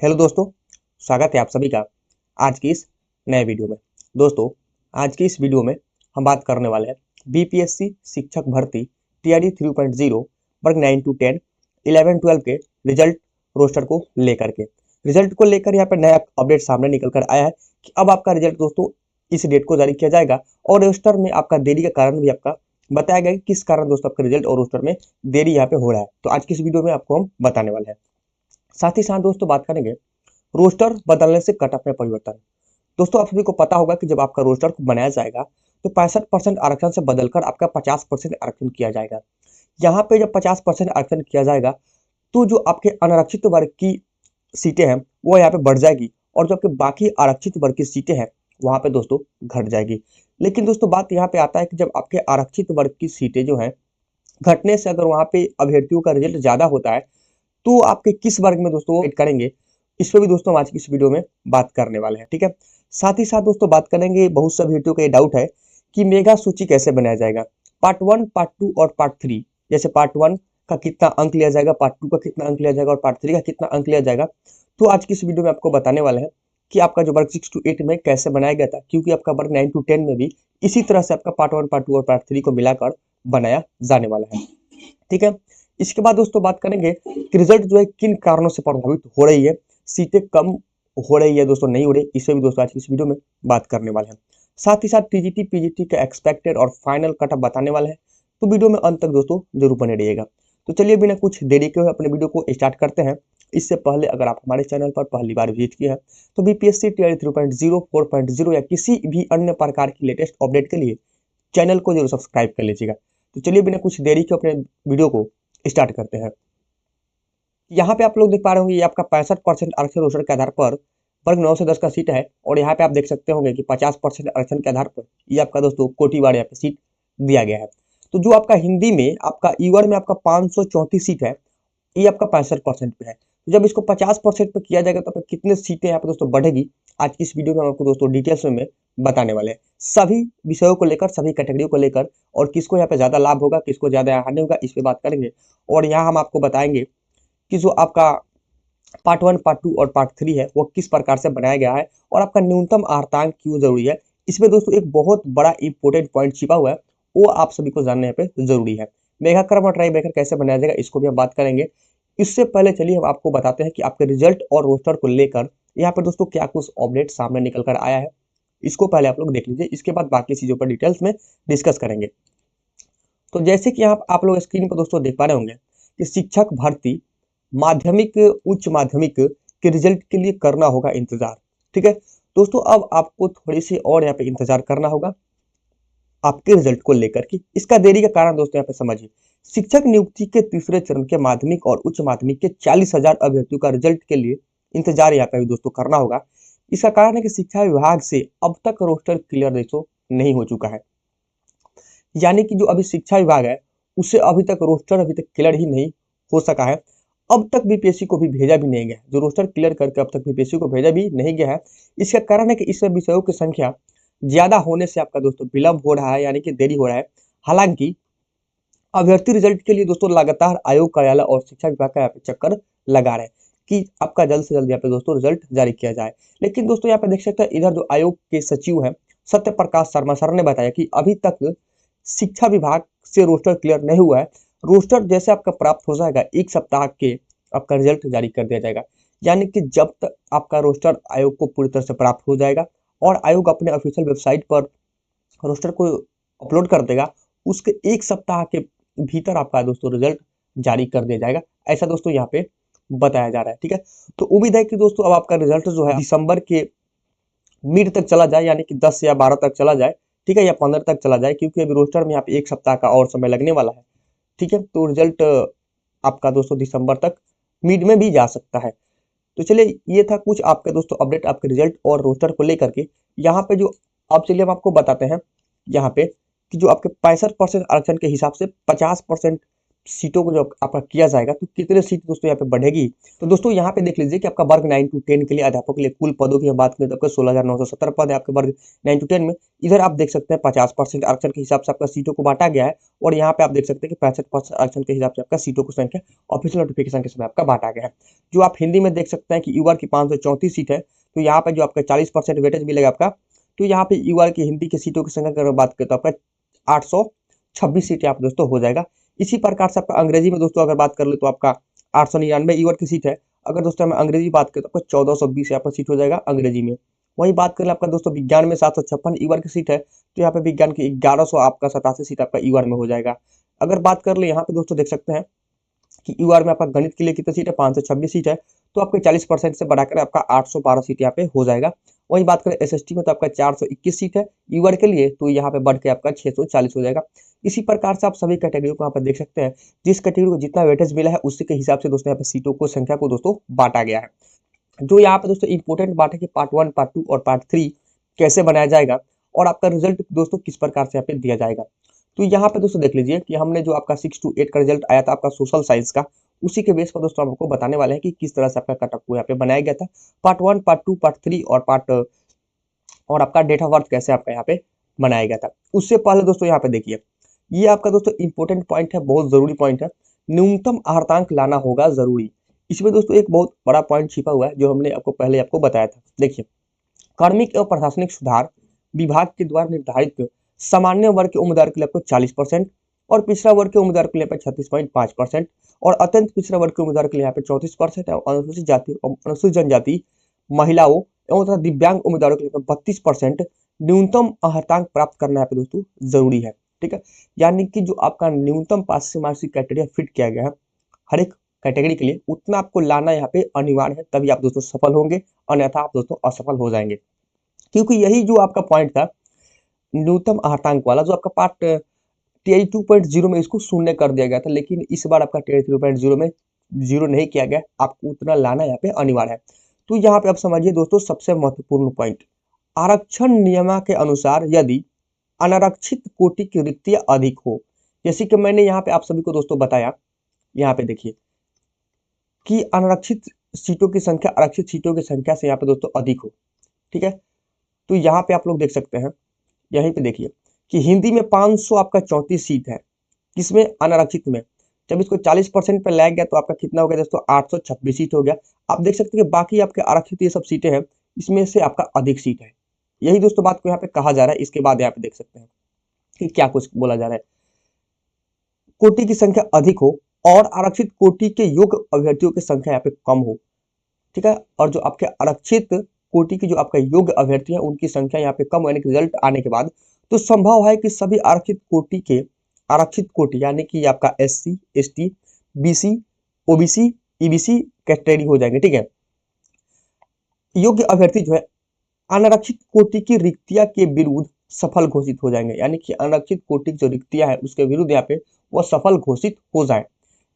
Hello दोस्तों, स्वागत है आप सभी का आज की इस नए वीडियो में। दोस्तों, आज की इस वीडियो में हम बात करने वाले हैं बीपीएससी शिक्षक भर्ती टीआरडी 3.0 वर्ग 9 to 10 11 12 के रिजल्ट रोस्टर को लेकर के यहाँ पे नया अपडेट सामने निकल कर आया है कि अब आपका रिजल्ट दोस्तों इस डेट को जारी किया जाएगा और रोस्टर में आपका देरी का कारण भी आपका बताया गया कि किस कारण दोस्तों आपका रिजल्ट और रोस्टर में देरी यहाँ पे हो रहा है। तो आज की इस वीडियो में आपको हम बताने वाले हैं। साथ ही साथ दोस्तों बात करेंगे रोस्टर बदलने से कटऑफ में परिवर्तन। दोस्तों आप सभी को पता होगा कि जब आपका रोस्टर को बनाया जाएगा तो 65% आरक्षण से बदलकर आपका 50% आरक्षण किया जाएगा। यहाँ पे जब 50% आरक्षण किया जाएगा तो जो आपके अनारक्षित वर्ग की सीटें हैं वो यहाँ पे बढ़ जाएगी और जो आपके बाकी आरक्षित वर्ग की सीटें हैं वहां पे दोस्तों घट जाएगी। लेकिन दोस्तों बात यहाँ पे आता है कि जब आपके आरक्षित वर्ग की सीटें जो हैं घटने से अगर वहां पे अभ्यर्थियों का रिजल्ट ज्यादा होता है तो आपके किस वर्ग में दोस्तों वेट करेंगे, इस पे भी दोस्तों आज की इस वीडियो में बात करने वाले हैं। ठीक है, साथ ही साथ दोस्तों बात करेंगे, बहुत सा अभ्यर्थियों का ये डाउट है कि मेगा सूची कैसे बनाया जाएगा। पार्ट 1, पार्ट 2 और पार्ट 3, जैसे पार्ट 1 का कितना अंक लिया जाएगा, पार्ट 2 का कितना अंक लिया जाएगा और पार्ट 3 का कितना अंक लिया जाएगा। तो आज की इस वीडियो में आपको बताने वाले हैं कि आपका जो वर्ग 6 to 8 में कैसे बनाया गया था, क्योंकि आपका वर्ग 9 to 10 में भी इसी तरह से आपका पार्ट 1, पार्ट 2 और पार्ट 3 को मिलाकर बनाया जाने वाला है। ठीक है, इसके बाद दोस्तों बात करेंगे कि रिजल्ट जो है किन कारणों से प्रभावित हो रही है, सीटें कम हो रही है दोस्तों, नहीं हो रही, इससे भी दोस्तों आज की इस वीडियो में बात करने वाले हैं। साथ ही साथ टीजीटी पीजीटी का एक्सपेक्टेड और फाइनल कटऑफ बताने वाले हैं। तो वीडियो में अंत तक दोस्तों जरूर बने रहिएगा। तो चलिए बिना कुछ देरी के हुए अपने वीडियो को स्टार्ट करते हैं। इससे पहले अगर आप हमारे चैनल पर पहली बार विजिट किए हैं तो बीपीएससी टीआरडी 3.0 4.0 या किसी भी अन्य प्रकार की लेटेस्ट अपडेट के लिए चैनल को जरूर सब्सक्राइब कर लीजिएगा। तो चलिए बिना कुछ देरी के अपने वीडियो को स्टार्ट करते हैं। यहाँ पे आप लोग देख पा रहे होंगे ये आपका 65% आरक्षण रोस्टर के आधार पर वर्ग 9 से 10 का सीट है और यहाँ पे आप देख सकते होंगे कि 50% आरक्षण के आधार पर ये आपका दोस्तों कोटिवार यहाँ पे सीट दिया गया है। तो जो आपका हिंदी में आपका ईवर में आपका 534 सीट है, ये आपका 65% पे है। तो जब इसको 50% पे किया जाएगा तो आपका कितने सीटें यहाँ पे दोस्तों बढ़ेगी, आज की इस वीडियो में हम आपको दोस्तों डिटेल्स में बताने वाले हैं। सभी विषयों को लेकर, सभी कैटेगरियों को लेकर और किसको यहाँ पे ज्यादा लाभ होगा, किसको ज्यादा हानि होगा, इस पे बात करेंगे। और यहाँ हम आपको बताएंगे कि जो आपका पार्ट 1, पार्ट 2 और पार्ट 3 है वो किस प्रकार से बनाया गया है और आपका न्यूनतम आर्तांक क्यों जरूरी है। इसमें दोस्तों एक बहुत बड़ा इंपोर्टेंट पॉइंट छिपा हुआ है, वो आप सभी को जानने यहाँ पे जरूरी है। मेगाक्रम और ट्राई मेकर कैसे बनाया जाएगा इसको भी हम बात करेंगे। इससे पहले चलिए हम आपको बताते हैं कि आपके रिजल्ट और रोस्टर को लेकर यहाँ पे दोस्तों क्या कुछ अपडेट सामने निकल कर आया है। इसको पहले आप लोग देख लीजिए, इसके बाद बाकी चीजों पर डिटेल्स में डिस्कस करेंगे। तो जैसे कि आप लोग स्क्रीन पर दोस्तों देख पा रहे होंगे कि शिक्षक भर्ती माध्यमिक उच्च माध्यमिक के रिजल्ट के लिए करना होगा इंतजार। ठीक है दोस्तों, अब आपको थोड़ी सी और यहाँ पे इंतजार करना होगा आपके रिजल्ट को लेकर के। इसका देरी का कारण दोस्तों यहाँ पे समझिए, शिक्षक नियुक्ति के तीसरे चरण के माध्यमिक और उच्च माध्यमिक के 40,000 अभ्यर्थियों का रिजल्ट के लिए इंतजार यहाँ पे भी दोस्तों करना होगा। इसका कारण है कि शिक्षा विभाग से अब तक रोस्टर क्लियर दोस्तों नहीं हो चुका है, यानी कि जो अभी शिक्षा विभाग है उसे अभी तक रोस्टर अभी तक क्लियर ही नहीं हो सका है। अब तक बीपीएससी को भी भेजा भी नहीं गया, जो रोस्टर क्लियर करके अब तक बीपीएससी को भेजा भी नहीं गया है। इसका कारण है कि इसमें विषयों की संख्या ज्यादा होने से आपका दोस्तों विलंब हो रहा है, यानी कि देरी हो रहा है। हालांकि अभ्यर्थी रिजल्ट के लिए दोस्तों लगातार आयोग कार्यालय और शिक्षा विभाग का यहाँ पे चक्कर लगा रहे हैं कि आपका जल्द से जल्द यहाँ पे दोस्तों रिजल्ट जारी किया जाए। लेकिन दोस्तों यहाँ पे देख सकते हैं इधर जो आयोग के सचिव हैं सत्य प्रकाश शर्मा सर ने बताया कि अभी तक शिक्षा विभाग से रोस्टर क्लियर नहीं हुआ है। रोस्टर जैसे आपका प्राप्त हो जाएगा 1 सप्ताह के आपका रिजल्ट जारी कर दिया जाएगा, यानी कि जब तक आपका रोस्टर आयोग को पूरी तरह से प्राप्त हो जाएगा और आयोग अपने ऑफिशियल वेबसाइट पर रोस्टर को अपलोड कर देगा, उसके 1 सप्ताह के भीतर आपका दोस्तों रिजल्ट जारी कर दिया जाएगा, ऐसा दोस्तों यहाँ पे बताया जा रहा है। ठीक है, तो उम्मीद है कि दोस्तों अब आपका रिजल्ट जो है दिसंबर के मिड तक चला जाए, यानी कि 10 या 12 तक चला जाए, ठीक है, या 15 तक चला जाए, क्योंकि अभी रोस्टर में यहाँ पे 1 सप्ताह का और समय लगने वाला है। ठीक है, तो रिजल्ट आपका दोस्तों दिसंबर तक मिड में भी जा सकता है। तो चलिए ये था कुछ आपके दोस्तों अपडेट आपके रिजल्ट और रोस्टर को लेकर के। यहाँ पे जो अब चलिए हम आपको बताते हैं यहाँ पे कि जो आपके 65% आरक्षण के हिसाब से 50% सीटों को जो आपका किया जाएगा तो कितने सीट दोस्तों यहाँ पे बढ़ेगी। तो दोस्तों यहाँ पे देख लीजिए कि आपका वर्ग 9 to 10 के लिए अध्यापक के लिए कुल पदों की हम बात करें तो आपका 16,970 पद है आपके वर्ग 9 to 10 में। इधर आप देख सकते हैं 50% आरक्षण के हिसाब से आपका सीटों को बांटा गया है, और यहाँ पे आप देख सकते हैं कि 65% आरक्षण के हिसाब से आपका सीटों की संख्या ऑफिशियल नोटिफिकेशन के समय आपका बांटा गया है। जो आप हिंदी में देख सकते हैं कि युवा की 534 सीट है, तो यहाँ पे जो आपका 40% वेटेज मिलेगा आपका, तो यहाँ पे युवा की हिंदी की सीटों की संख्या की अगर बात करें तो आपका 826 सीट यहाँ पे दोस्तों हो जाएगा। इसी प्रकार से आपका अंग्रेजी में दोस्तों अगर बात कर ले तो आपका 899 ईवर की सीट है। अगर दोस्तों हम अंग्रेजी बात करें तो आपका 1420 यहाँ पर सीट हो जाएगा अंग्रेजी में। वही बात करें आपका दोस्तों विज्ञान में 756 ईवर की सीट है, तो यहाँ पे विज्ञान की 1100 आपका 87 सीट आपका ईवर में हो जाएगा। अगर बात कर ले यहाँ पे दोस्तों देख सकते हैं कि यूआर में आपका गणित के लिए कितनी सीट है, 526 सीट है, तो आपके 40% से बढ़ाकर आपका 812 सीट यहाँ पे हो जाएगा। वही बात करें एसएसटी में तो आपका 421 सीट है यूआर के लिए, तो यहाँ पे बढ़ के आपका 640 हो जाएगा। इसी प्रकार से आप सभी कैटेगरी को यहाँ पर देख सकते हैं, जिस कैटेगरी को जितना वेटेज मिला है उसी के हिसाब से दोस्तों यहाँ पे सीटों को संख्या को दोस्तों बांटा गया है। जो यहाँ पे दोस्तों इंपोर्टेंट बात है कि पार्ट 1, पार्ट 2 और पार्ट 3 कैसे बनाया जाएगा और आपका रिजल्ट दोस्तों किस प्रकार से यहाँ पे दिया जाएगा। तो यहाँ पे दोस्तों देख लीजिए कि हमने जो आपका 6 to 8 का रिजल्ट आया था आपका सोशल साइंस का, उसी के बेस पर दोस्तों आपको बताने वाले हैं कि किस तरह से आपका कट ऑफ को यहाँ पे बनाया गया था। पार्ट 1, पार्ट 2, पार्ट 3 और आपका डेट ऑफ बर्थ कैसे आपका यहाँ पे बनाया गया था। उससे पहले दोस्तों यहाँ पे देखिए, ये आपका दोस्तों इंपॉर्टेंट पॉइंट है, बहुत जरूरी पॉइंट है। न्यूनतम आहार्तांक लाना होगा जरूरी। इसमें दोस्तों एक बहुत बड़ा पॉइंट छिपा हुआ है जो हमने पहले आपको बताया था। देखिए, कार्मिक एवं प्रशासनिक सुधार विभाग के द्वारा निर्धारित सामान्य वर्ग के उम्मीदवार के लिए आपको 40% और पिछड़ा वर्ग के उम्मीदवार के लिए 36.5% और अत्यंत पिछड़ा वर्ग के उम्मीदवार के लिए यहाँ पे 34% और अनुसूचित जाति और अनुसूचित जनजाति महिलाओं एवं तथा दिव्यांग उम्मीदवारों के लिए 32% न्यूनतम आहार्तांक प्राप्त करना है दोस्तों जरूरी है। ठीक है, यानी कि जो आपका न्यूनतम पासिंग मार्क्स क्राइटेरिया फिट किया गया है हर एक कैटेगरी के लिए, उतना आपको लाना यहाँ पे अनिवार्य है, तभी आप दोस्तों सफल होंगे, अन्यथा आप दोस्तों असफल हो जाएंगे। क्योंकि यही जो आपका पॉइंट था न्यूनतम आहार्तांक वाला, जो आपका पार्ट टीआई 2.0 में इसको शून्य कर दिया गया था, लेकिन इस बार आपका टीआई 3.0 में जीरो नहीं किया गया, आपको उतना लाना यहाँ पे अनिवार्य है। तो यहाँ पे आप समझिए दोस्तों सबसे महत्वपूर्ण पॉइंट, आरक्षण नियम के अनुसार यदि अनारक्षित कोटि की रिक्तियां अधिक हो, जैसे कि मैंने यहाँ पे आप सभी को दोस्तों बताया, यहाँ पे देखिए कि अनारक्षित सीटों की संख्या आरक्षित सीटों की संख्या से यहाँ पे दोस्तों अधिक हो। ठीक है, तो यहाँ पे आप लोग देख सकते हैं, यहीं पे देखिए कि हिंदी में 500 आपका 34 सीट है, किसमें अनारक्षित में। जब इसको 40% पे लाया गया तो आपका कितना हो गया दोस्तों, 826 सीट हो गया। आप देख सकते हैं कि बाकी आपके आरक्षित ये सब सीटें हैं, इसमें से आपका अधिक सीट है। यही दोस्तों बात को यहाँ पे कहा जा रहा है। इसके बाद यहाँ पे देख सकते हैं कि क्या कुछ बोला जा रहा है, कोटि की संख्या अधिक हो और आरक्षित कोटि के योग्य अभ्यर्थियों की संख्या यहाँ पे कम हो। ठीक है, और जो आपके आरक्षित कोटि की जो आपका योग्य अभ्यर्थी है उनकी संख्या यहाँ पे कम, यानी कि रिजल्ट आने के बाद तो संभव है कि सभी आरक्षित कोटि यानी कि आपका SC, ST, BC, OBC, EBC category हो जाएंगे। ठीक है, योग्य अभ्यर्थी जो है अनारक्षित कोटि की रिक्तियां के विरुद्ध सफल घोषित हो जाएंगे, यानी कि अनारक्षित कोटि की जो रिक्तियां है उसके विरुद्ध यहाँ पे वह सफल घोषित हो जाए।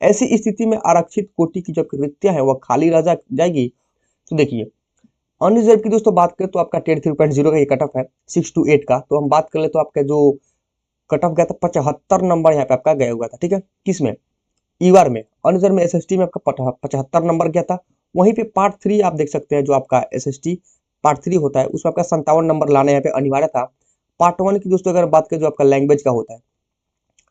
ऐसी स्थिति में आरक्षित कोटि की जो रिक्तियां है वह खाली रह जाएगी। तो देखिए अनरिजर्व की दोस्तों बात करें तो आपका टेट 3.0 का ये कट ऑफ है 6 to 8 का, तो हम बात कर ले तो आपका जो कट ऑफ गया था 75 नंबर यहाँ पे आपका गया हुआ था। ठीक है, किसमें, ईवार में। अनरिजर्व में SST में आपका 75 नंबर गया था। वहीं पे पार्ट 3 आप देख सकते हैं, जो आपका SST पार्ट 3 होता है उसमें आपका 57 नंबर लाना यहाँ पे अनिवार्य था। पार्ट 1 की दोस्तों अगर बात करें जो आपका लैंग्वेज का होता है,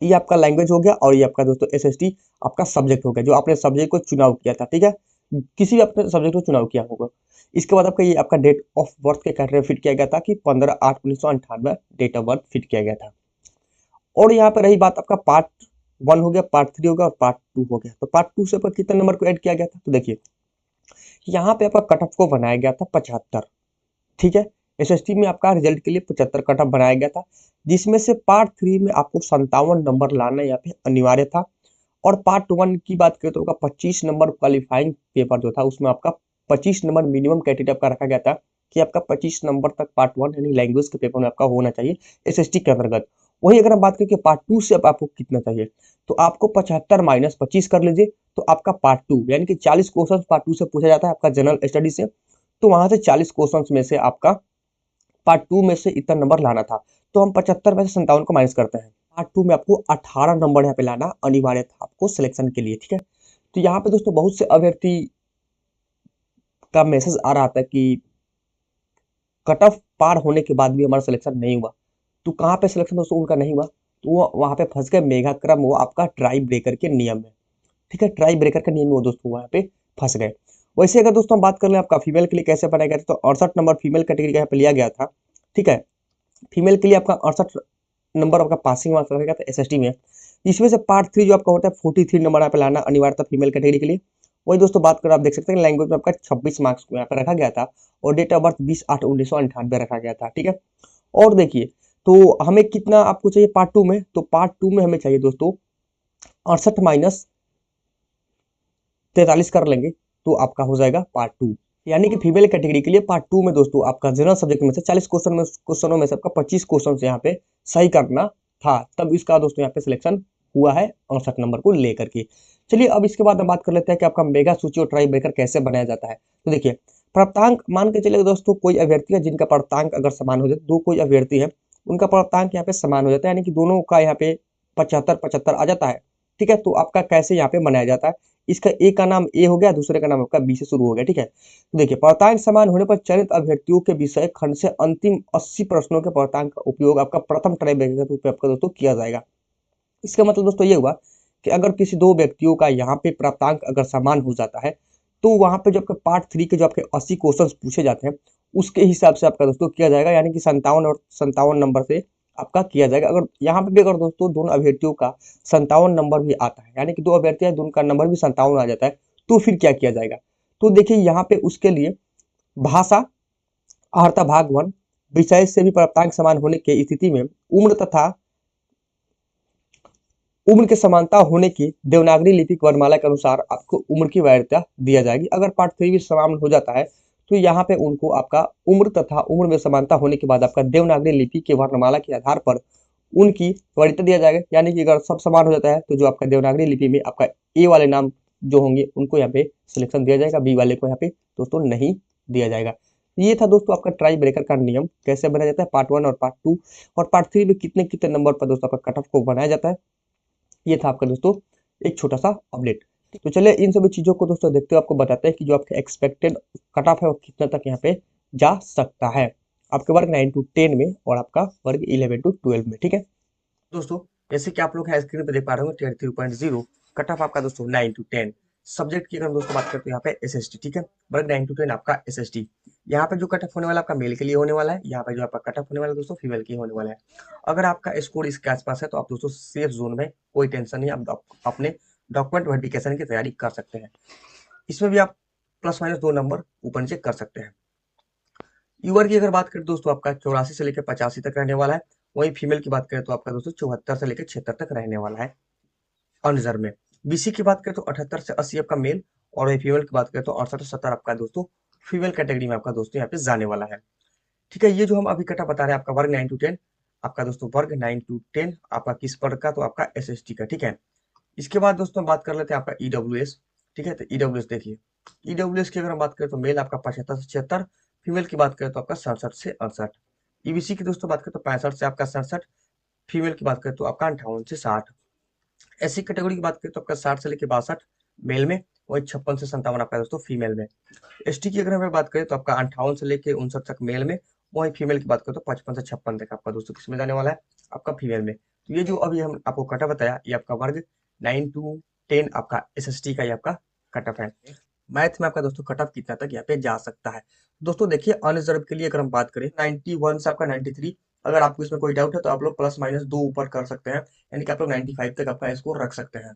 ये आपका लैंग्वेज हो गया, और ये आपका दोस्तों SST आपका सब्जेक्ट हो गया, जो आपने सब्जेक्ट को चुनाव किया था। ठीक है, किसी भी अपने सब्जेक्ट को चुनाव किया होगा। इसके बाद आपका ये आपका डेट ऑफ बर्थ के कैटेगरी फिट किया गया था कि 15/8/1998 डेट ऑफ बर्थ फिट किया गया था। और यहाँ पे रही बात आपका पार्ट 1 हो गया, पार्ट 3 हो गया और पार्ट 2 हो गया। तो पार्ट 2 से कितने नंबर को ऐड किया गया था, तो देखिए यहाँ पे आपका कट ऑफ को बनाया गया था 75। ठीक है, SST में आपका रिजल्ट के लिए 75 कट ऑफ बनाया गया था, जिसमें से पार्ट 3 में आपको 57 नंबर लाना यहाँ पे अनिवार्य था। और पार्ट 1 की बात करें तो आपका 25 नंबर क्वालिफाइंग पेपर जो था उसमें आपका 25 नंबर मिनिमम क्राइटेरिया आपका रखा गया था कि आपका 25 नंबर तक पार्ट 1 यानी लैंग्वेज के पेपर में आपका होना चाहिए SST के अंतर्गत। वही अगर हम बात करें कि पार्ट 2 से अब आपको कितना चाहिए, तो आपको 75 - 25 कर लीजिए, तो आपका पार्ट 2 यानी कि 40 क्वेश्चन पार्ट 2 से पूछा जाता है आपका जनरल स्टडी से, तो वहां से 40 क्वेश्चन में से आपका पार्ट 2 में से इतना नंबर लाना था। तो हम 75 में से 57 को माइनस करते हैं, पार्ट 2 में आपको 18 नंबर यहाँ पे लाना अनिवार्य था आपको सिलेक्शन के लिए, ठीक है। तो यहाँ पे दोस्तों बहुत से अभ्यर्थी का मैसेज आ रहा था कि कट ऑफ पार होने के बाद भी हमारा सिलेक्शन नहीं हुआ। तो कहाँ पे सिलेक्शन दोस्तों उनका नहीं हुआ, तो वो वहाँ पे फंस गए मेगा क्रम, वो आपका ट्राई ब्रेकर के नियम में, ठीक है। ट्राई ब्रेकर के नियम में वो दोस्तों वहाँ पे फंस गए। वैसे अगर दोस्तों हम बात कर लें आपका फीमेल के लिए कैसे बनाया गया था, तो 68 नंबर फीमेल कैटेगरी का यहाँ पे लिया गया था, ठीक है। फीमेल के लिए आपका 68 नंबर आपका पासिंग मार्क्स रखा गया था एसएसटी में। इसमें से पार्ट 3 जो आपका होता है 43 नंबर यहाँ पे लाना अनिवार्य था फीमेल कैटेगरी के लिए। वही दोस्तों बात करें, आप देख सकते हैं लैंग्वेज में आपका 26 मार्क्स को यहाँ पे रखा गया था, और डेट ऑफ बर्थ 20/8/1998 रखा गया था, ठीक है। और देखिए, तो हमें कितना आपको चाहिए पार्ट 2 में, तो पार्ट 2 में हमें चाहिए दोस्तों 68 माइनस 43 कर लेंगे तो आपका हो जाएगा पार्ट 2। यानी कि फीमेल कैटेगरी के लिए पार्ट 2 में दोस्तों आपका जनरल सब्जेक्ट में से 40 क्वेश्चनों में से आपका 25 क्वेश्चन यहाँ पे सही करना था, तब इसका दोस्तों यहाँ पे सिलेक्शन हुआ है 68 नंबर को लेकर के। चलिए अब इसके बाद हम बात कर लेते हैं कि आपका मेगा सूची और ट्राई ब्रेकर कैसे बनाया जाता है। तो देखिए, प्राप्तांक मान के चलिए दोस्तों, कोई अभ्यर्थी है जिनका प्राप्तांक अगर समान हो जाए, दो कोई अभ्यर्थी है उनका प्राप्तांक यहाँ पे समान हो जाता है, यानी कि दोनों का यहाँ पे 75-75 आ जाता है, ठीक है। तो आपका कैसे यहाँ पे बनाया जाता है, इसका एक का नाम ए हो गया, दूसरे का नाम आपका बी से शुरू हो गया, ठीक है। तो देखिए, प्राप्तांक समान होने पर चयनित अभ्यर्थियों के विषय खंड से अंतिम 80 प्रश्नों के प्राप्तांक का उपयोग आपका प्रथम ट्राई ब्रेकर के रूप में आपका दोस्तों किया जाएगा। इसका मतलब दोस्तों ये हुआ कि अगर किसी दो व्यक्तियों का यहाँ पे प्राप्तांक अगर समान हो जाता है, तो वहां पे जो आपके पार्ट 3 के जो आपके 80 क्वेश्चन पूछे जाते हैं उसके हिसाब से आपका दोस्तों किया जाएगा, यानी कि 57 और 57 नंबर से आपका किया जाएगा। अगर यहाँ पे भी अगर दोस्तों दोनों अभ्यर्थियों का 57 नंबर भी आता है, यानी कि दो अभ्यर्थी है दोनों का नंबर भी 57 आ जाता है, तो फिर क्या किया जाएगा। तो देखिए यहाँ पे उसके लिए भाषा अर्हता भाग 1 विषय से भी प्राप्तांक समान होने की स्थिति में उम्र की समानता होने की देवनागरी लिपि वर्णमाला के अनुसार आपको उम्र की वैधता दिया जाएगी। अगर पार्ट 3 भी समान हो जाता है, तो यहाँ पे उनको आपका उम्र तथा उम्र में समानता होने के बाद आपका देवनागरी लिपि के वर्णमाला के आधार पर उनकी वरीयता दिया जाएगा। यानी कि अगर सब समान हो जाता है, तो जो आपका देवनागरी लिपि में आपका ए वाले नाम जो होंगे उनको यहाँ पे सिलेक्शन दिया जाएगा, बी वाले को यहाँ पे दोस्तों नहीं दिया जाएगा। ये था दोस्तों आपका ट्राई ब्रेकर का नियम कैसे बनाया जाता है, पार्ट 1 और पार्ट 2 और पार्ट 3 में कितने कितने नंबर पर दोस्तों आपका कट ऑफ को बनाया जाता है। ये था आपका दोस्तों एक छोटा सा अपडेट। तो चलिए इन सभी चीजों को दोस्तों देखते हुए आपको बताते हैं कि जो आपके एक्सपेक्टेड कट ऑफ है वो कितना तक यहाँ पे जा सकता है आपके वर्ग 9 to 10 में और आपका वर्ग 11 to 12 में, ठीक है दोस्तों। जैसे कि आप लोग स्क्रीन पे देख पा रहे होंगे, टीयर 3.0 कट ऑफ आपका दोस्तों 9 to 10। सब्जेक्ट की अगर हम दोस्तों बात करते हैं यहाँ पे एसएसटी, ठीक है। वर्ग 9 to 10 आपका एसएसटी। यहाँ पे जो कट ऑफ होने वाला आपका मेल के लिए होने वाला है, यहाँ पे जो आपका कट ऑफ होने वाला है दोस्तों फीमेल के होने वाला है। अगर आपका स्कोर इसके आसपास है तो आप दोस्तों सेफ जोन में, कोई टेंशन नहीं, आप अपने डॉक्यूमेंट वेरिफिकेशन की तैयारी कर सकते हैं। इसमें भी आप प्लस माइनस 2 नंबर ऊपर नीचे कर सकते हैं। यूवर की अगर बात करें दोस्तों आपका 84 से लेकर 85 तक रहने वाला है। वहीं फीमेल की बात करें तो आपका दोस्तों 74 से लेकर 76 तक रहने वाला है अनरिजर्व में। बीसी की बात करें तो 78 से 80 आपका मेल, और वही फीमेल की बात करें तो 68 से 70 आपका दोस्तों फीमेल कैटेगरी में आपका दोस्तों यहाँ पे जाने वाला है, ठीक है। ये जो हम अभी कटा बता रहे हैं आपका वर्ग 9 to 10, आपका दोस्तों वर्ग 9 to 10 आपका किस वर्ग का, तो आपका एसएसटी का, ठीक है। इसके बाद दोस्तों बात कर लेते हैं आपका ईडब्ल्यूएस, ठीक है। तो ईडब्ल्यूएस देखिए, ईडब्ल्यूएस की अगर हम बात करें तो मेल आपका 75 से 76, फीमेल की बात करें तो आपका 67 से 68। ईबीसी की दोस्तों बात करें तो 65 से आपका 67, फीमेल की बात करें तो आपका 58 से 60। एससी कैटेगरी की बात करें तो आपका 60 से लेकर 62 मेल में, वही 56 से 57 आपका दोस्तों फीमेल में। एसटी की अगर हम बात करें तो आपका 58 से लेकर 59 तक मेल में, वही फीमेल की बात करें तो 55 से 56 तक आपका दोस्तों किसमें जाने वाला है, आपका फीमेल में। तो ये जो अभी हम आपको कटा बताया, ये आपका वर्ग 9 to 10 आपका एसएसटी का ये आपका कट ऑफ है। मैथ में आपका दोस्तों कट ऑफ कितना तक यहाँ पे जा सकता है दोस्तों। देखिए अनरिजर्व के लिए अगर हम बात करें 91 से आपका 93, अगर आपको इसमें कोई डाउट है तो आप लोग प्लस माइनस 2 ऊपर कर सकते हैं, यानी कि आप लोग 95 तक आपका स्कोर रख सकते हैं।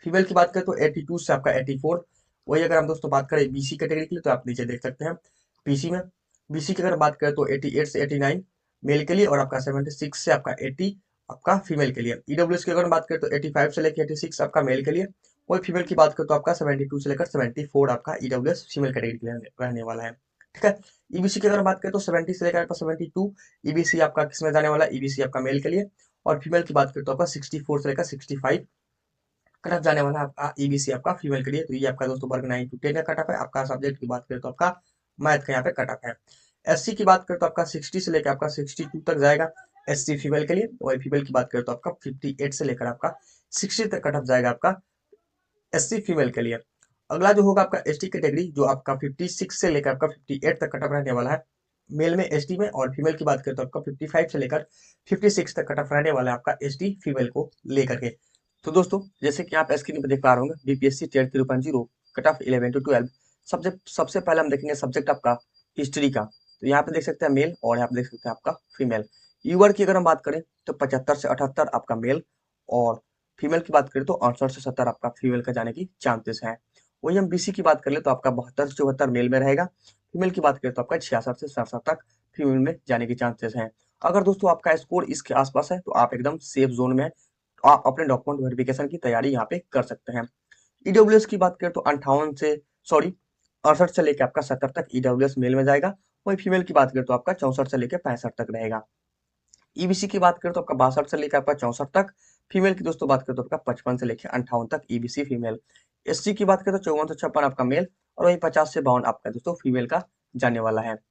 फीमेल की बात करें तो 82 से आपका 84, वही अगर हम दोस्तों बात करें बीसी कैटेगरी के लिए तो आप नीचे देख सकते हैं पीसी में। बीसी की अगर बात करें तो 88 से 89 मेल के लिए, और आपका 76 से आपका 80 आपका फीमेल के लिए। ईडब्ल्यूएस की अगर बात करें तो 85 से लेकर 86 आपका मेल के लिए, वही फीमेल की बात करें तो आपका 72 से लेकर 74 आपका ईडब्ल्यूएस फीमेल कैटेगरी के लिए रहने वाला है, ठीक है। ईबीसी की अगर बात करें तो 70 से लेकर आपका 72 ईबीसी आपका किसमें जाने वाला है, ईबीसी आपका मेल के लिए, और फीमेल की बात करें तो आपका 64 से लेकर 65 कट ऑफ जाने वाला है आपका ईबीसी आपका फीमेल के लिए। तो ये आपका दोस्तों वर्ग 9 to 10 का कट ऑफ है। आपका सब्जेक्ट की बात करें तो आपका मैथ का यहाँ पे कट ऑफ है। एससी की बात करें तो आपका 60 से लेकर आपका 62 तक जाएगा, SC फीमेल के लिए, और फीमेल की बात करें तो आपका 58 से लेकर आपका 60 तक कट ऑफ जाएगा आपका SC फीमेल के लिए। अगला जो होगा आपका ST कैटेगरी, जो आपका 56 से लेकर आपका 58 तक कट ऑफ रहने वाला है मेल में ST में, और फीमेल की बात करें तो आपका 55 से लेकर 56 तक कट ऑफ रहने वाला है आपका ST फीमेल को लेकर के। तो दोस्तों जैसे कि आप स्क्रीन पर देख पा रहे होंगे, BPSC tier 3.0 cut off 11 to 12। सबसे पहले हम देखेंगे सब्जेक्ट आपका हिस्ट्री का। तो यहाँ पे देख सकते हैं मेल, और यहाँ पे देख सकते हैं आपका फीमेल। ईवर्ड की अगर हम बात करें तो 75 से 78 आपका मेल, और फीमेल की बात करें तो 68 से 70 आपका फीमेल का जाने की चांसेस है। वही हम बीसी की बात कर ले तो आपका 72 से 74 मेल में रहेगा। फीमेल की बात करें तो आपका 66 से 67 तक फीमेल में जाने की चांसेस हैं। अगर दोस्तों आपका स्कोर इसके आसपास है तो आप एकदम सेफ जोन में है, तो आप अपने डॉक्यूमेंट वेरिफिकेशन की तैयारी यहाँ पे कर सकते हैं। ईडब्ल्यूएस की बात करें तो 68 से लेकर आपका 70 तक ईडब्ल्यूएस मेल में जाएगा। वही फीमेल की बात करें तो आपका 64 से लेकर 65 तक रहेगा। ईबीसी की बात करें तो आपका 62 से लेकर आपका 64 तक। फीमेल की दोस्तों बात करें तो आपका 55 से लेकर 58 तक ईबीसी फीमेल। एससी की बात करें तो 54 से 56 आपका मेल, और वही 50 से 52 आपका दोस्तों फीमेल का जाने वाला है।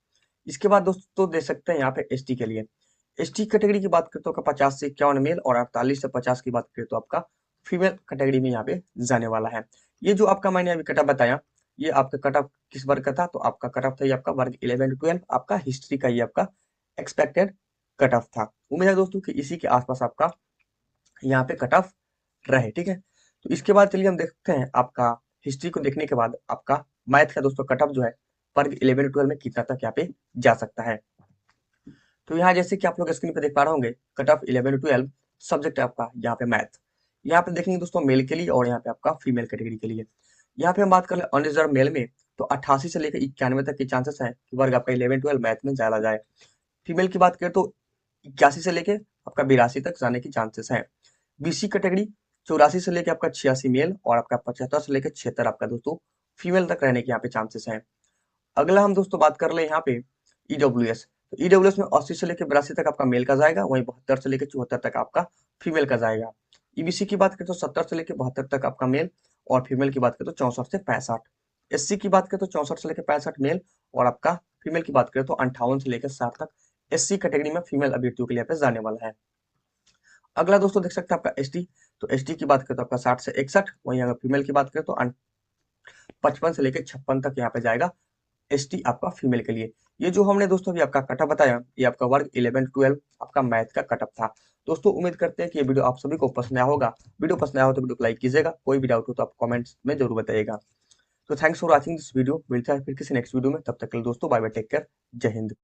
इसके बाद दोस्तों देख सकते हैं यहाँ पे एसटी के लिए। एसटी कैटेगरी की बात करें तो आपका 50 से 51 मेल, और 48 से 50 की बात करें तो आपका फीमेल कैटेगरी में यहाँ पे जाने वाला है। ये जो आपका मैंने अभी कटअप बताया, ये आपका कटअप किस वर्ग का था, तो आपका कटअप था ये आपका वर्ग 11 to 12 आपका हिस्ट्री का, ये आपका एक्सपेक्टेड कट ऑफ था। उम्मीद है दोस्तों कि इसी के आसपास आपका यहाँ पे कट ऑफ रहे, ठीक है। तो इसके बाद चलिए हम देखते हैं आपका हिस्ट्री को देखने के बाद आपका मैथ का दोस्तों कट ऑफ जो है वर्ग 11 to 12 में कितना तक यहाँ पे जा सकता है। तो यहाँ जैसे कि आप लोग स्क्रीन पे देख पा रहे होंगे, कट ऑफ 11 to 12 सब्जेक्ट है आपका यहाँ पे मैथ। यहाँ पे देखेंगे दोस्तों मेल के लिए, और यहाँ पे आपका फीमेल कैटेगरी के लिए। यहाँ पे हम बात कर ले अनरिजर्व मेल में, तो 88 से लेकर 91 तक के चांसेस है कि वर्ग आपका 11-12 मैथ में चला जाए। फीमेल की बात करें तो 81 से लेके आपका 82 तक जाने की चांसेस है। बीसी कैटेगरी 84 से लेके आपका 86 मेल, और आपका 75 से लेकर 76 आपका दोस्तों फीमेल तक रहने के यहाँ पे चांसेस है। अगला हम दोस्तों बात कर ले यहाँ पे ईडब्ल्यूएस। तो ईडब्ल्यूएस में 80 से लेकर 82 तक आपका मेल का जाएगा, वहीं 72 से लेकर 74 तक आपका फीमेल का जाएगा। ईबीसी की बात करें तो 70 से लेकर 72 तक आपका मेल, और फीमेल की बात करें तो 64 से 65। एससी की बात करें तो 64 से लेकर 65 मेल, और आपका फीमेल की बात करें तो 58 से लेकर 60 तक एससी कैटेगरी में फीमेल अभ्यर्थियों के लिए यहाँ पे जाने वाला है। अगला दोस्तों देख सकते हैं आपका एसटी। तो एसटी की बात करें तो आपका 60 से 61, वहीं अगर फीमेल की बात करें तो 55 से लेकर 56 तक यहाँ पे जाएगा एसटी आपका फीमेल के लिए। ये जो हमने दोस्तों अभी आपका कटअप बताया, ये आपका वर्ग 11-12 आपका मैथ का कटअप था। दोस्तों उम्मीद करते हैं कि ये वीडियो आप सभी को पसंद आया होगा। वीडियो पसंद आया हो तो वीडियो को लाइक कीजिएगा, कोई भी डाउट हो तो आप कमेंट्स में जरूर बताइएगा। तो thanks for watching this video, मिलता है फिर किसी नेक्स्ट वीडियो में, तब तक के लिए दोस्तों बाय बाय, टेक केयर, जय हिंद।